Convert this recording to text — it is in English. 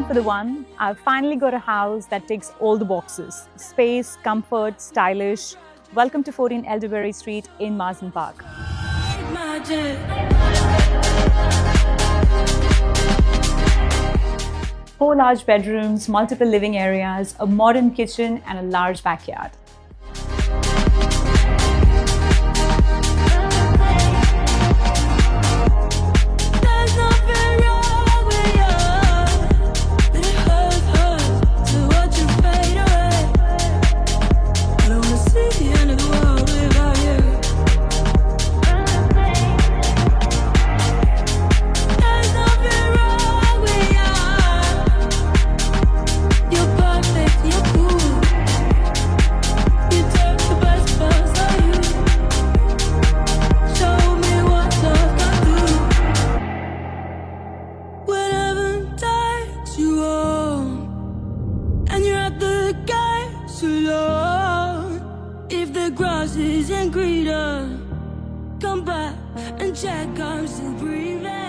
for the one. I've finally got a house that ticks all the boxes. Space, comfort, stylish. Welcome to 14 Elderberry Street in Marsden Park. Four large bedrooms, multiple living areas, a modern kitchen and a large backyard. If the grass isn't greener, come back and check I'm still breathing.